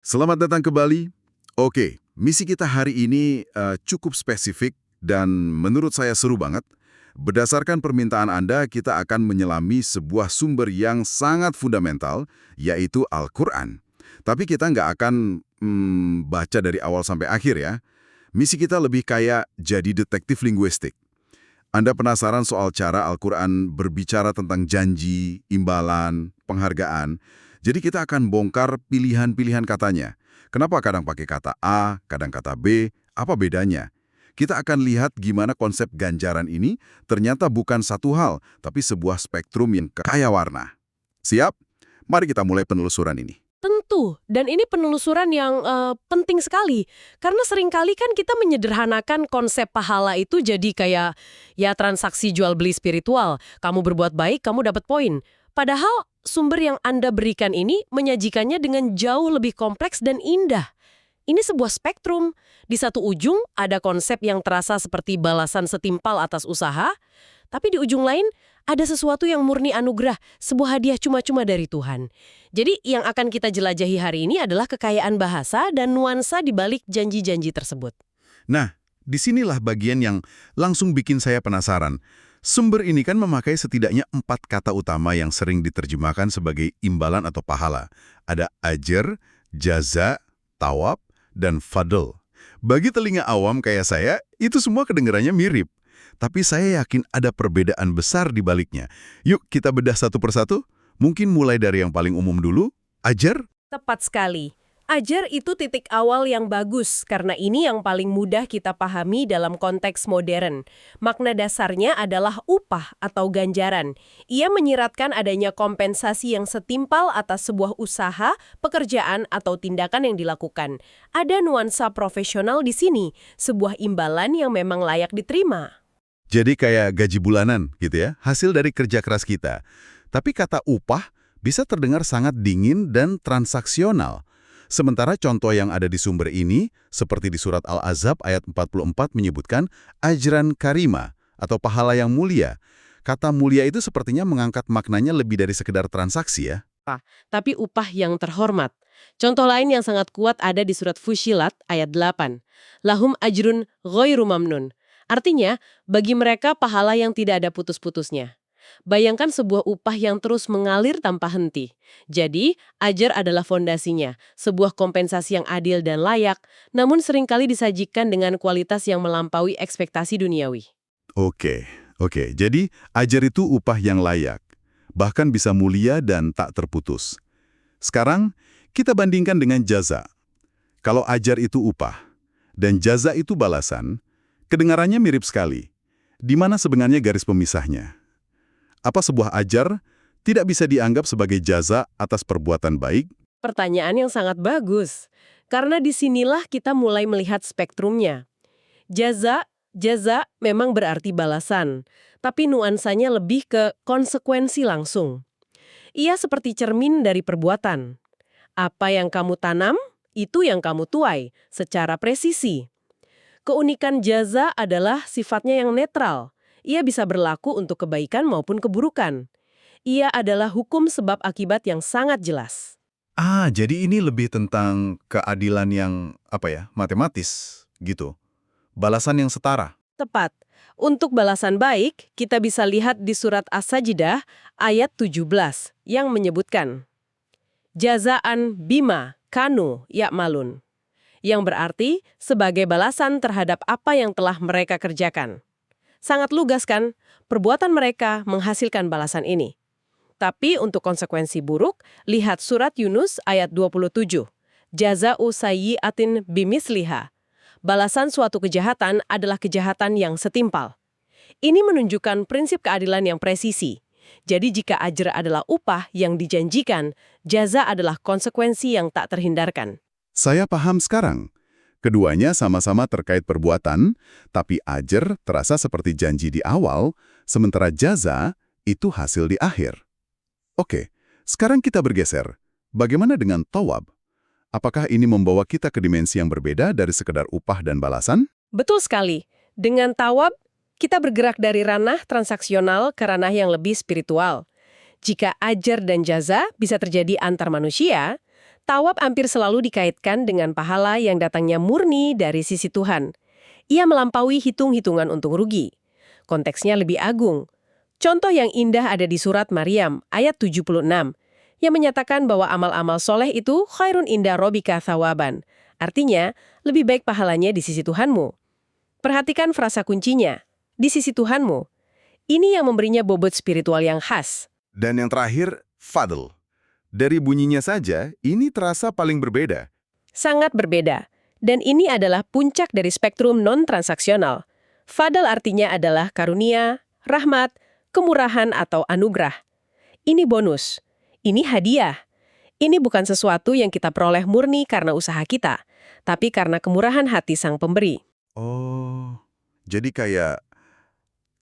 Selamat datang ke Bali. Oke, misi kita hari ini cukup spesifik dan menurut saya seru banget. Berdasarkan permintaan Anda, kita akan menyelami sebuah sumber yang sangat fundamental, yaitu Al-Quran. Tapi kita nggak akan baca dari awal sampai akhir ya. Misi kita lebih kayak jadi detektif linguistik. Anda penasaran soal cara Al-Quran berbicara tentang janji, imbalan, penghargaan. Jadi kita akan bongkar pilihan-pilihan katanya. Kenapa kadang pakai kata A, kadang kata B, apa bedanya? Kita akan lihat gimana konsep ganjaran ini ternyata bukan satu hal, tapi sebuah spektrum yang kaya warna. Siap? Mari kita mulai penelusuran ini. Tentu, dan ini penelusuran yang penting sekali. Karena seringkali kan kita menyederhanakan konsep pahala itu jadi kayak ya transaksi jual beli spiritual. Kamu berbuat baik, kamu dapat poin. Padahal sumber yang Anda berikan ini menyajikannya dengan jauh lebih kompleks dan indah. Ini sebuah spektrum. Di satu ujung ada konsep yang terasa seperti balasan setimpal atas usaha, tapi di ujung lain ada sesuatu yang murni anugerah, sebuah hadiah cuma-cuma dari Tuhan. Jadi yang akan kita jelajahi hari ini adalah kekayaan bahasa dan nuansa di balik janji-janji tersebut. Nah, disinilah bagian yang langsung bikin saya penasaran. Sumber ini kan memakai setidaknya 4 kata utama yang sering diterjemahkan sebagai imbalan atau pahala. Ada ajar, jaza, tawab, dan fadl. Bagi telinga awam kayak saya, itu semua kedengarannya mirip. Tapi saya yakin ada perbedaan besar di baliknya. Yuk kita bedah satu persatu. Mungkin mulai dari yang paling umum dulu. Ajar? Tepat sekali. Ajar itu titik awal yang bagus, karena ini yang paling mudah kita pahami dalam konteks modern. Makna dasarnya adalah upah atau ganjaran. Ia menyiratkan adanya kompensasi yang setimpal atas sebuah usaha, pekerjaan, atau tindakan yang dilakukan. Ada nuansa profesional di sini, sebuah imbalan yang memang layak diterima. Jadi kayak gaji bulanan gitu ya, hasil dari kerja keras kita. Tapi kata upah bisa terdengar sangat dingin dan transaksional. Sementara contoh yang ada di sumber ini, seperti di surat Al-Ahzab ayat 44 menyebutkan ajran karima atau pahala yang mulia. Kata mulia itu sepertinya mengangkat maknanya lebih dari sekedar transaksi ya. Tapi upah yang terhormat. Contoh lain yang sangat kuat ada di surat Fussilat ayat 8. Lahum ajrun ghairu mamnun. Artinya, bagi mereka pahala yang tidak ada putus-putusnya. Bayangkan sebuah upah yang terus mengalir tanpa henti. Jadi, ajar adalah fondasinya, sebuah kompensasi yang adil dan layak, namun seringkali disajikan dengan kualitas yang melampaui ekspektasi duniawi. Oke. Jadi ajar itu upah yang layak. Bahkan bisa mulia dan tak terputus. Sekarang, kita bandingkan dengan jaza. Kalau ajar itu upah, dan jaza itu balasan, kedengarannya mirip sekali. Di mana sebenarnya garis pemisahnya? Apa sebuah ajar tidak bisa dianggap sebagai jaza atas perbuatan baik? Pertanyaan yang sangat bagus, karena disinilah kita mulai melihat spektrumnya. Jaza memang berarti balasan, tapi nuansanya lebih ke konsekuensi langsung. Ia seperti cermin dari perbuatan. Apa yang kamu tanam, itu yang kamu tuai, secara presisi. Keunikan jaza adalah sifatnya yang netral. Ia bisa berlaku untuk kebaikan maupun keburukan. Ia adalah hukum sebab akibat yang sangat jelas. Jadi ini lebih tentang keadilan yang, matematis, gitu. Balasan yang setara. Tepat. Untuk balasan baik, kita bisa lihat di surat As-Sajdah ayat 17 yang menyebutkan Jazaan bima kanu ya'malun, yang berarti sebagai balasan terhadap apa yang telah mereka kerjakan. Sangat lugas kan, perbuatan mereka menghasilkan balasan ini. Tapi untuk konsekuensi buruk, lihat surat Yunus ayat 27. Jaza'u sayyi'atin bimisliha. Balasan suatu kejahatan adalah kejahatan yang setimpal. Ini menunjukkan prinsip keadilan yang presisi. Jadi jika ajr adalah upah yang dijanjikan, jaza adalah konsekuensi yang tak terhindarkan. Saya paham sekarang. Keduanya sama-sama terkait perbuatan, tapi ajar terasa seperti janji di awal, sementara jaza itu hasil di akhir. Oke, sekarang kita bergeser. Bagaimana dengan tawab? Apakah ini membawa kita ke dimensi yang berbeda dari sekedar upah dan balasan? Betul sekali. Dengan tawab, kita bergerak dari ranah transaksional ke ranah yang lebih spiritual. Jika ajar dan jaza bisa terjadi antar manusia, Tawab hampir selalu dikaitkan dengan pahala yang datangnya murni dari sisi Tuhan. Ia melampaui hitung-hitungan untung rugi. Konteksnya lebih agung. Contoh yang indah ada di surat Maryam, ayat 76, yang menyatakan bahwa amal-amal soleh itu khairun inda robika thawaban. Artinya, lebih baik pahalanya di sisi Tuhanmu. Perhatikan frasa kuncinya, di sisi Tuhanmu. Ini yang memberinya bobot spiritual yang khas. Dan yang terakhir, fadl. Dari bunyinya saja, ini terasa paling berbeda. Sangat berbeda. Dan ini adalah puncak dari spektrum non-transaksional. Fadl artinya adalah karunia, rahmat, kemurahan atau anugerah. Ini bonus. Ini hadiah. Ini bukan sesuatu yang kita peroleh murni karena usaha kita, tapi karena kemurahan hati sang pemberi. Oh, jadi kayak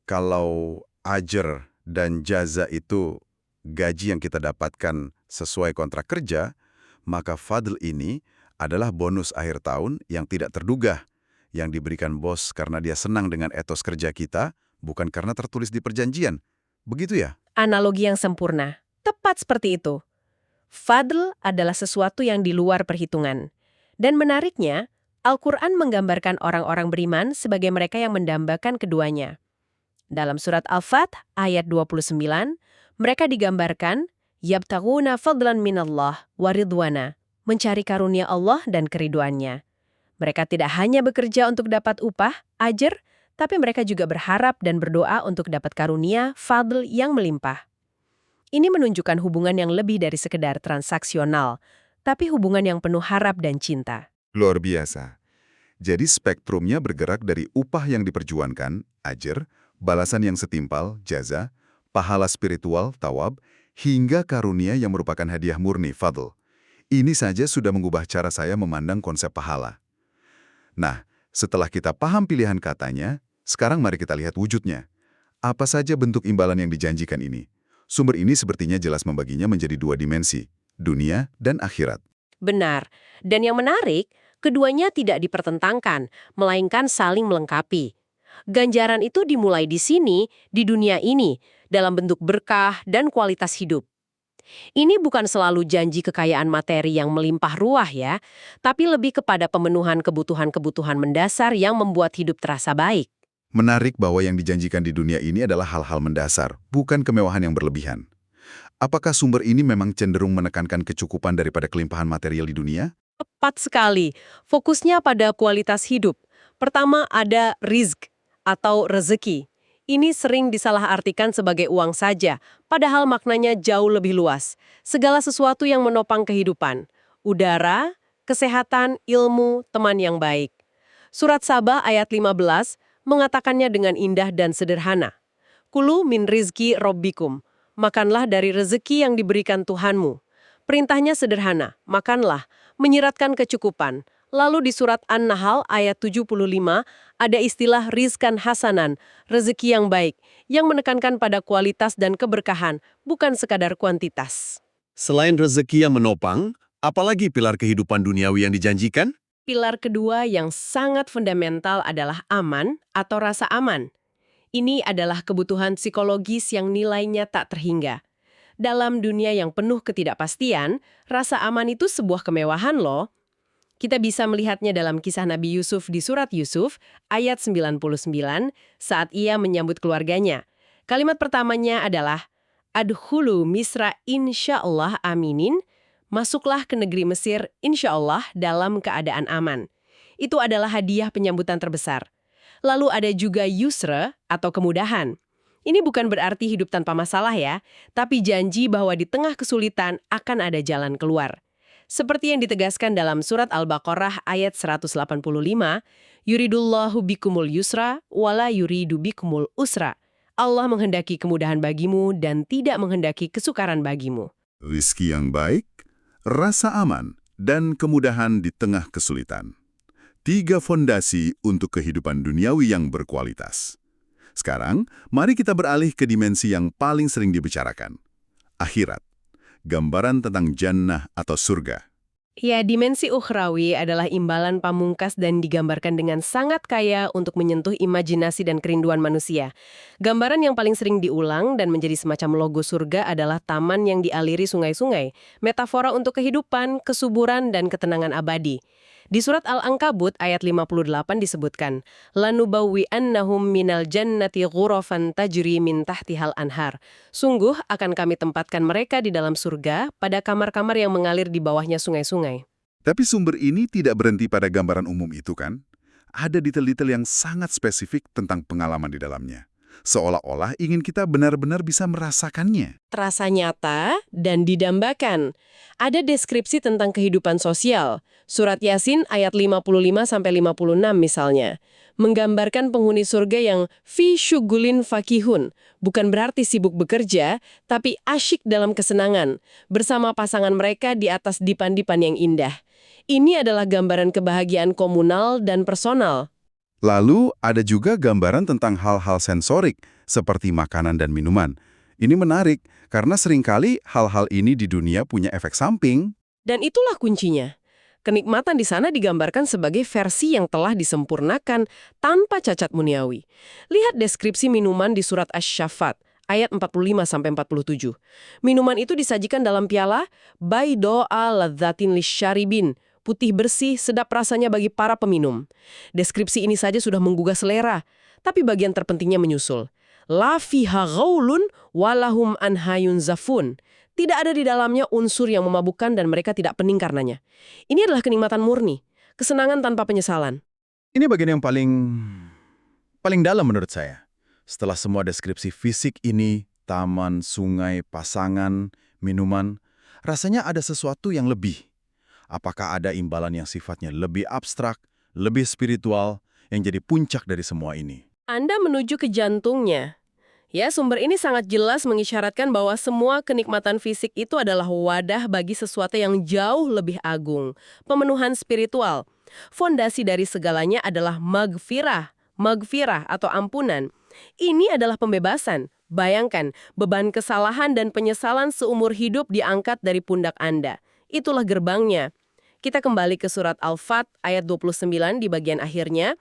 kalau ajar dan jaza itu gaji yang kita dapatkan sesuai kontrak kerja, maka fadl ini adalah bonus akhir tahun yang tidak terduga, yang diberikan bos karena dia senang dengan etos kerja kita, bukan karena tertulis di perjanjian. Begitu ya? Analogi yang sempurna. Tepat seperti itu. Fadl adalah sesuatu yang di luar perhitungan. Dan menariknya, Al-Quran menggambarkan orang-orang beriman sebagai mereka yang mendambakan keduanya. Dalam surat Al-Fath ayat 29, mereka digambarkan yabtaguna fadlan minallah wa ridwana, mencari karunia Allah dan keriduannya. Mereka tidak hanya bekerja untuk dapat upah, ajar, tapi mereka juga berharap dan berdoa untuk dapat karunia, fadl yang melimpah. Ini menunjukkan hubungan yang lebih dari sekedar transaksional, tapi hubungan yang penuh harap dan cinta. Luar biasa. Jadi spektrumnya bergerak dari upah yang diperjuangkan, ajar, balasan yang setimpal, jaza, pahala spiritual, tawab, hingga karunia yang merupakan hadiah murni, fadl. Ini saja sudah mengubah cara saya memandang konsep pahala. Nah, setelah kita paham pilihan katanya, sekarang mari kita lihat wujudnya. Apa saja bentuk imbalan yang dijanjikan ini? Sumber ini sepertinya jelas membaginya menjadi dua dimensi, dunia dan akhirat. Benar. Dan yang menarik, keduanya tidak dipertentangkan, melainkan saling melengkapi. Ganjaran itu dimulai di sini, di dunia ini, dalam bentuk berkah dan kualitas hidup. Ini bukan selalu janji kekayaan materi yang melimpah ruah ya, tapi lebih kepada pemenuhan kebutuhan-kebutuhan mendasar yang membuat hidup terasa baik. Menarik bahwa yang dijanjikan di dunia ini adalah hal-hal mendasar, bukan kemewahan yang berlebihan. Apakah sumber ini memang cenderung menekankan kecukupan daripada kelimpahan material di dunia? Tepat sekali. Fokusnya pada kualitas hidup. Pertama ada rizq atau rezeki. Ini sering disalahartikan sebagai uang saja, padahal maknanya jauh lebih luas. Segala sesuatu yang menopang kehidupan. Udara, kesehatan, ilmu, teman yang baik. Surat Saba ayat 15 mengatakannya dengan indah dan sederhana. Kulu min rizki robbikum. Makanlah dari rezeki yang diberikan Tuhanmu. Perintahnya sederhana, makanlah, menyiratkan kecukupan. Lalu di surat An-Nahl ayat 75 ada istilah rizkan hasanan, rezeki yang baik, yang menekankan pada kualitas dan keberkahan, bukan sekadar kuantitas. Selain rezeki yang menopang, apalagi pilar kehidupan duniawi yang dijanjikan? Pilar kedua yang sangat fundamental adalah aman atau rasa aman. Ini adalah kebutuhan psikologis yang nilainya tak terhingga. Dalam dunia yang penuh ketidakpastian, rasa aman itu sebuah kemewahan loh. Kita bisa melihatnya dalam kisah Nabi Yusuf di surat Yusuf, ayat 99, saat ia menyambut keluarganya. Kalimat pertamanya adalah, Adkhulu Misra insyaallah aminin, masuklah ke negeri Mesir insyaallah dalam keadaan aman. Itu adalah hadiah penyambutan terbesar. Lalu ada juga yusra atau kemudahan. Ini bukan berarti hidup tanpa masalah ya, tapi janji bahwa di tengah kesulitan akan ada jalan keluar. Seperti yang ditegaskan dalam surat Al-Baqarah ayat 185, Yuridullahu bikumul yusra, wala yuridu bikumul usra. Allah menghendaki kemudahan bagimu dan tidak menghendaki kesukaran bagimu. Rizki yang baik, rasa aman, dan kemudahan di tengah kesulitan. 3 fondasi untuk kehidupan duniawi yang berkualitas. Sekarang, mari kita beralih ke dimensi yang paling sering dibicarakan. Akhirat. Gambaran tentang jannah atau surga. Ya, dimensi ukhrawi adalah imbalan pamungkas dan digambarkan dengan sangat kaya untuk menyentuh imajinasi dan kerinduan manusia. Gambaran yang paling sering diulang dan menjadi semacam logo surga adalah taman yang dialiri sungai-sungai, metafora untuk kehidupan, kesuburan, dan ketenangan abadi. Di surat Al-Ankabut ayat 58 disebutkan, "Lanubawwi'annahum minal jannati ghurafan tajri min tahtihal anhar." Sungguh akan kami tempatkan mereka di dalam surga pada kamar-kamar yang mengalir di bawahnya sungai-sungai. Tapi sumber ini tidak berhenti pada gambaran umum itu kan? Ada detail-detail yang sangat spesifik tentang pengalaman di dalamnya. Seolah-olah ingin kita benar-benar bisa merasakannya. Terasa nyata dan didambakan. Ada deskripsi tentang kehidupan sosial. Surat Yasin ayat 55-56 misalnya. Menggambarkan penghuni surga yang fi syugulin fakihun. Bukan berarti sibuk bekerja, tapi asyik dalam kesenangan. Bersama pasangan mereka di atas dipan-dipan yang indah. Ini adalah gambaran kebahagiaan komunal dan personal. Lalu ada juga gambaran tentang hal-hal sensorik, seperti makanan dan minuman. Ini menarik, karena seringkali hal-hal ini di dunia punya efek samping. Dan itulah kuncinya. Kenikmatan di sana digambarkan sebagai versi yang telah disempurnakan tanpa cacat muniawi. Lihat deskripsi minuman di surat Asy-Syaffat, ayat 45-47. Minuman itu disajikan dalam piala, baido'a ladzatin lisyaribin, putih bersih, sedap rasanya bagi para peminum. Deskripsi ini saja sudah menggugah selera, tapi bagian terpentingnya menyusul. La fiha ghaulun walahum anhayun zafun. Tidak ada di dalamnya unsur yang memabukkan dan mereka tidak pening karenanya. Ini adalah kenikmatan murni, kesenangan tanpa penyesalan. Ini bagian yang paling dalam menurut saya. Setelah semua deskripsi fisik ini, taman, sungai, pasangan, minuman, rasanya ada sesuatu yang lebih. Apakah ada imbalan yang sifatnya lebih abstrak, lebih spiritual, yang jadi puncak dari semua ini? Anda menuju ke jantungnya. Ya, sumber ini sangat jelas mengisyaratkan bahwa semua kenikmatan fisik itu adalah wadah bagi sesuatu yang jauh lebih agung, pemenuhan spiritual. Fondasi dari segalanya adalah magfirah atau ampunan. Ini adalah pembebasan. Bayangkan, beban kesalahan dan penyesalan seumur hidup diangkat dari pundak Anda. Itulah gerbangnya. Kita kembali ke surat Al-Fat ayat 29 di bagian akhirnya.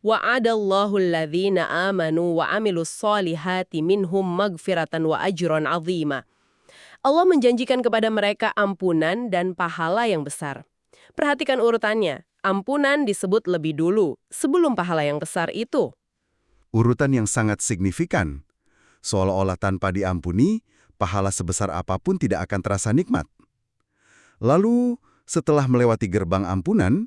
Wa'adallahu alladhina amanu wa amilus solihati minhum magfiratan wa ajron azima. Allah menjanjikan kepada mereka ampunan dan pahala yang besar. Perhatikan urutannya. Ampunan disebut lebih dulu, sebelum pahala yang besar itu. Urutan yang sangat signifikan. Seolah-olah tanpa diampuni, pahala sebesar apapun tidak akan terasa nikmat. Lalu, setelah melewati gerbang ampunan,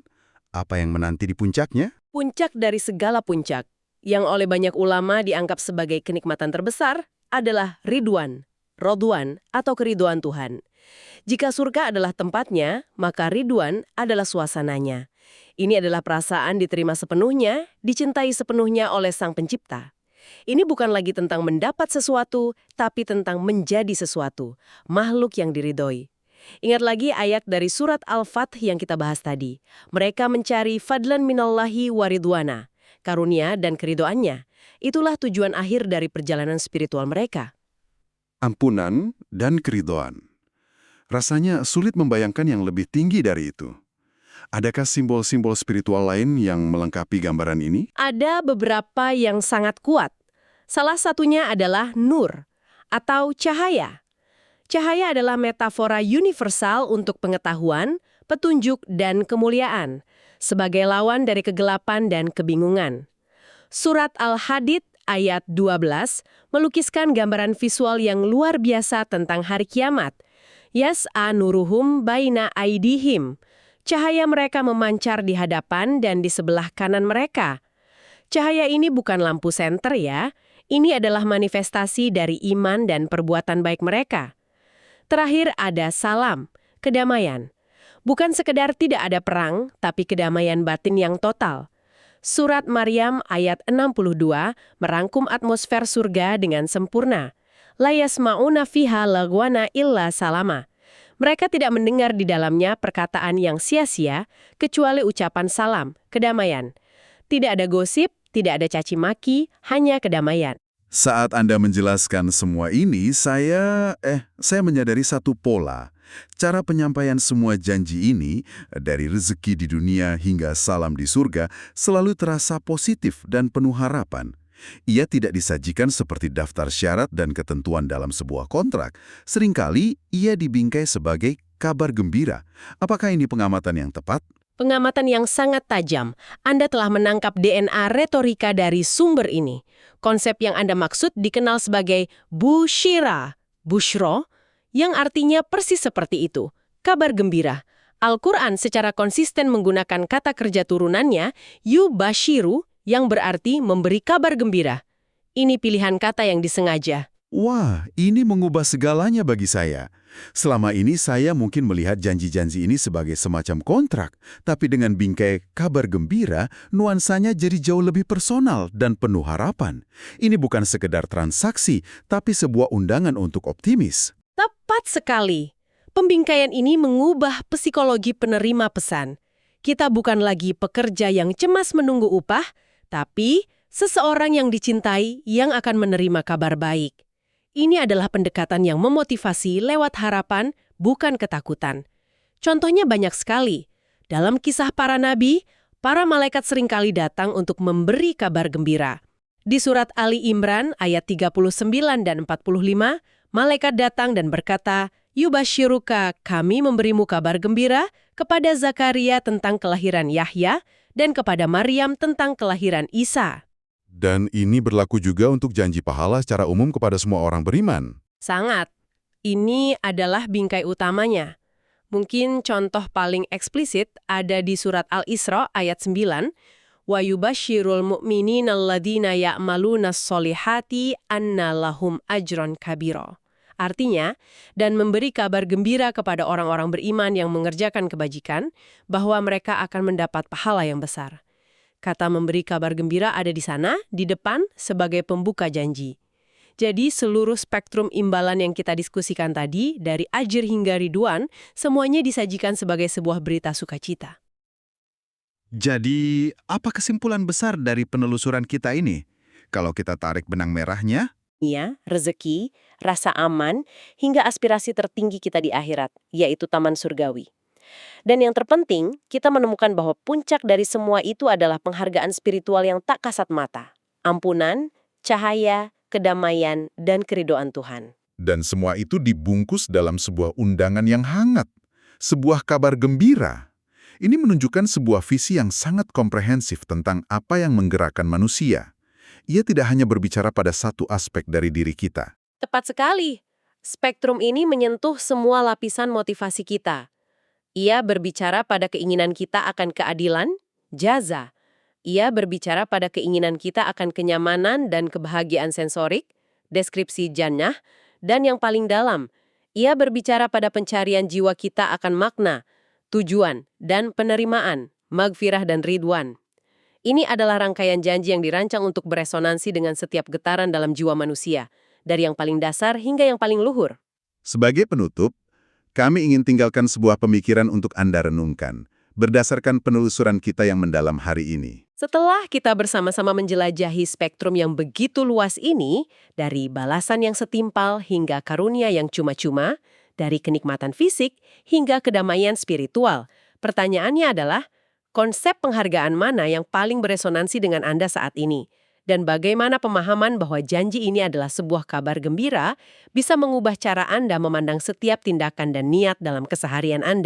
apa yang menanti di puncaknya? Puncak dari segala puncak, yang oleh banyak ulama dianggap sebagai kenikmatan terbesar, adalah ridwan, rodwan, atau keridhaan Tuhan. Jika surga adalah tempatnya, maka ridwan adalah suasananya. Ini adalah perasaan diterima sepenuhnya, dicintai sepenuhnya oleh Sang Pencipta. Ini bukan lagi tentang mendapat sesuatu, tapi tentang menjadi sesuatu, makhluk yang diridhoi. Ingat lagi ayat dari surat Al-Fath yang kita bahas tadi. Mereka mencari fadlan minallahi waridwana, karunia dan keridhoannya. Itulah tujuan akhir dari perjalanan spiritual mereka. Ampunan dan keridhaan. Rasanya sulit membayangkan yang lebih tinggi dari itu. Adakah simbol-simbol spiritual lain yang melengkapi gambaran ini? Ada beberapa yang sangat kuat. Salah satunya adalah nur atau cahaya. Cahaya adalah metafora universal untuk pengetahuan, petunjuk, dan kemuliaan, sebagai lawan dari kegelapan dan kebingungan. Surat Al-Hadid ayat 12 melukiskan gambaran visual yang luar biasa tentang hari kiamat. Yas'a nuruhum baina aidihim. Cahaya mereka memancar di hadapan dan di sebelah kanan mereka. Cahaya ini bukan lampu senter ya, ini adalah manifestasi dari iman dan perbuatan baik mereka. Terakhir ada salam, kedamaian. Bukan sekedar tidak ada perang, tapi kedamaian batin yang total. Surat Maryam ayat 62 merangkum atmosfer surga dengan sempurna. La yasma'una fiha lagwana illa salama. Mereka tidak mendengar di dalamnya perkataan yang sia-sia, kecuali ucapan salam, kedamaian. Tidak ada gosip, tidak ada caci maki, hanya kedamaian. Saat Anda menjelaskan semua ini, saya menyadari satu pola. Cara penyampaian semua janji ini, dari rezeki di dunia hingga salam di surga, selalu terasa positif dan penuh harapan. Ia tidak disajikan seperti daftar syarat dan ketentuan dalam sebuah kontrak. Seringkali ia dibingkai sebagai kabar gembira. Apakah ini pengamatan yang tepat? Pengamatan yang sangat tajam. Anda telah menangkap DNA retorika dari sumber ini. Konsep yang Anda maksud dikenal sebagai bushira, bushro, yang artinya persis seperti itu, kabar gembira. Al-Quran secara konsisten menggunakan kata kerja turunannya, yubashiru, yang berarti memberi kabar gembira. Ini pilihan kata yang disengaja. Wah, ini mengubah segalanya bagi saya. Selama ini saya mungkin melihat janji-janji ini sebagai semacam kontrak, tapi dengan bingkai kabar gembira, nuansanya jadi jauh lebih personal dan penuh harapan. Ini bukan sekedar transaksi, tapi sebuah undangan untuk optimis. Tepat sekali. Pembingkaian ini mengubah psikologi penerima pesan. Kita bukan lagi pekerja yang cemas menunggu upah, tapi seseorang yang dicintai yang akan menerima kabar baik. Ini adalah pendekatan yang memotivasi lewat harapan, bukan ketakutan. Contohnya banyak sekali. Dalam kisah para nabi, para malaikat seringkali datang untuk memberi kabar gembira. Di surat Ali Imran ayat 39 dan 45, malaikat datang dan berkata, "Yubashiruka, kami memberimu kabar gembira kepada Zakaria tentang kelahiran Yahya dan kepada Maryam tentang kelahiran Isa." Dan ini berlaku juga untuk janji pahala secara umum kepada semua orang beriman. Sangat. Ini adalah bingkai utamanya. Mungkin contoh paling eksplisit ada di surat Al-Isra ayat 9, "Wa yubashshirul mu'minina alladzina ya'malunas solihati anna lahum ajron kabiro." Artinya, dan memberi kabar gembira kepada orang-orang beriman yang mengerjakan kebajikan, bahwa mereka akan mendapat pahala yang besar. Kata memberi kabar gembira ada di sana, di depan, sebagai pembuka janji. Jadi seluruh spektrum imbalan yang kita diskusikan tadi, dari ajir hingga ridwan, semuanya disajikan sebagai sebuah berita sukacita. Jadi, apa kesimpulan besar dari penelusuran kita ini? Kalau kita tarik benang merahnya, Iya, rezeki, rasa aman, hingga aspirasi tertinggi kita di akhirat, yaitu taman surgawi. Dan yang terpenting, kita menemukan bahwa puncak dari semua itu adalah penghargaan spiritual yang tak kasat mata. Ampunan, cahaya, kedamaian, dan keridoan Tuhan. Dan semua itu dibungkus dalam sebuah undangan yang hangat. Sebuah kabar gembira. Ini menunjukkan sebuah visi yang sangat komprehensif tentang apa yang menggerakkan manusia. Ia tidak hanya berbicara pada satu aspek dari diri kita. Tepat sekali. Spektrum ini menyentuh semua lapisan motivasi kita. Ia berbicara pada keinginan kita akan keadilan, jaza. Ia berbicara pada keinginan kita akan kenyamanan dan kebahagiaan sensorik, deskripsi jannah, dan yang paling dalam, ia berbicara pada pencarian jiwa kita akan makna, tujuan, dan penerimaan, magfirah dan ridwan. Ini adalah rangkaian janji yang dirancang untuk beresonansi dengan setiap getaran dalam jiwa manusia, dari yang paling dasar hingga yang paling luhur. Sebagai penutup, kami ingin tinggalkan sebuah pemikiran untuk Anda renungkan, berdasarkan penelusuran kita yang mendalam hari ini. Setelah kita bersama-sama menjelajahi spektrum yang begitu luas ini, dari balasan yang setimpal hingga karunia yang cuma-cuma, dari kenikmatan fisik hingga kedamaian spiritual, pertanyaannya adalah, konsep penghargaan mana yang paling beresonansi dengan Anda saat ini? Dan bagaimana pemahaman bahwa janji ini adalah sebuah kabar gembira bisa mengubah cara Anda memandang setiap tindakan dan niat dalam keseharian Anda?